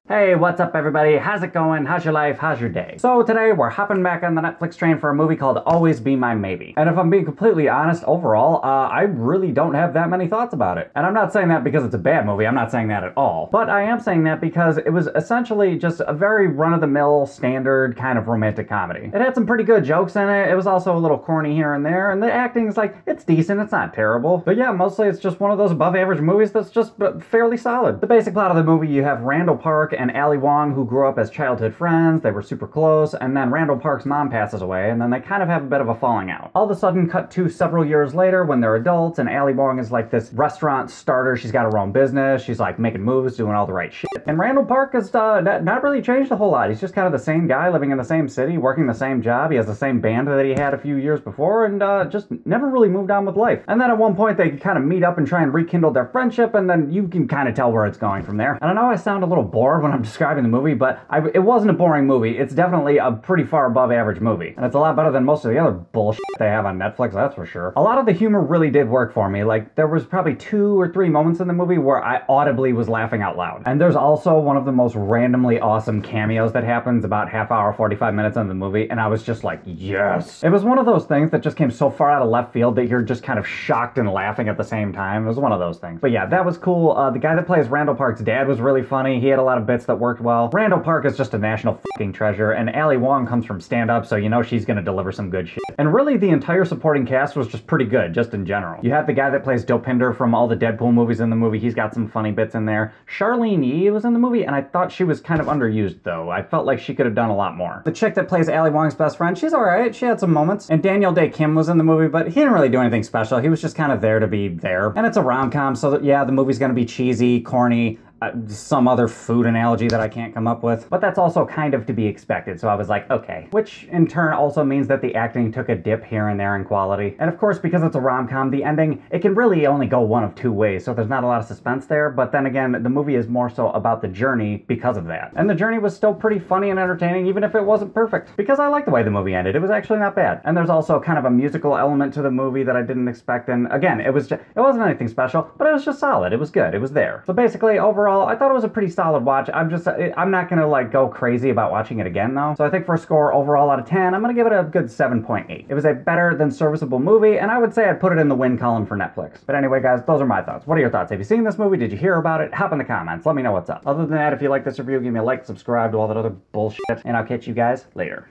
Hey, what's up everybody? How's it going? How's your life? How's your day? So today we're hopping back on the Netflix train for a movie called Always Be My Maybe. And if I'm being completely honest, overall, I really don't have that many thoughts about it. And I'm not saying that because it's a bad movie, I'm not saying that at all. But I am saying that because it was essentially just a very run-of-the-mill, standard kind of romantic comedy. It had some pretty good jokes in it, it was also a little corny here and there, and the acting is like, it's decent, it's not terrible. But yeah, mostly it's just one of those above-average movies that's just fairly solid. The basic plot of the movie, you have Randall Park and Ali Wong, who grew up as childhood friends. They were super close, and then Randall Park's mom passes away, and then they kind of have a bit of a falling out. All of a sudden, cut to several years later when they're adults, and Ali Wong is like this restaurant starter. She's got her own business. She's like making moves, doing all the right shit. And Randall Park has not really changed a whole lot. He's just kind of the same guy living in the same city, working the same job. He has the same band that he had a few years before, and just never really moved on with life. And then at one point, they kind of meet up and try and rekindle their friendship, and then you can kind of tell where it's going from there. And I know I sound a little bored when I'm describing the movie, but it wasn't a boring movie. It's definitely a pretty far above average movie. And it's a lot better than most of the other bullshit they have on Netflix, that's for sure. A lot of the humor really did work for me. Like, there was probably 2 or 3 moments in the movie where I audibly was laughing out loud. And there's also one of the most randomly awesome cameos that happens about half hour, 45 minutes into the movie, and I was just like, yes! It was one of those things that just came so far out of left field that you're just kind of shocked and laughing at the same time. It was one of those things. But yeah, that was cool. The guy that plays Randall Park's dad was really funny. He had a lot of bits that worked well. Randall Park is just a national fucking treasure, and Ali Wong comes from stand-up, so you know she's gonna deliver some good shit. And really, the entire supporting cast was just pretty good, just in general. You have the guy that plays Dopinder from all the Deadpool movies in the movie. He's got some funny bits in there. Charlene Yee was in the movie, and I thought she was kind of underused, though. I felt like she could have done a lot more. The chick that plays Ali Wong's best friend, she's alright. She had some moments. And Daniel Day Kim was in the movie, but he didn't really do anything special. He was just kind of there to be there. And it's a rom-com, so that, yeah, the movie's gonna be cheesy, corny, some other food analogy that I can't come up with. But that's also kind of to be expected, so I was like, okay. Which in turn also means that the acting took a dip here and there in quality. And of course, because it's a rom-com, the ending, it can really only go one of 2 ways, so there's not a lot of suspense there. But then again, the movie is more so about the journey because of that. And the journey was still pretty funny and entertaining, even if it wasn't perfect. Because I like the way the movie ended. It was actually not bad. And there's also kind of a musical element to the movie that I didn't expect. And again, it wasn't anything special, but it was just solid. It was good. It was there. So basically, overall, I thought it was a pretty solid watch. I'm not gonna like go crazy about watching it again though. So I think for a score overall out of 10, I'm gonna give it a good 7.8. It was a better than serviceable movie, and I would say I'd put it in the win column for Netflix. But anyway, guys, those are my thoughts. What are your thoughts? Have you seen this movie? Did you hear about it? Hop in the comments. Let me know what's up. Other than that, if you like this review, give me a like, subscribe, to all that other bullshit, and I'll catch you guys later.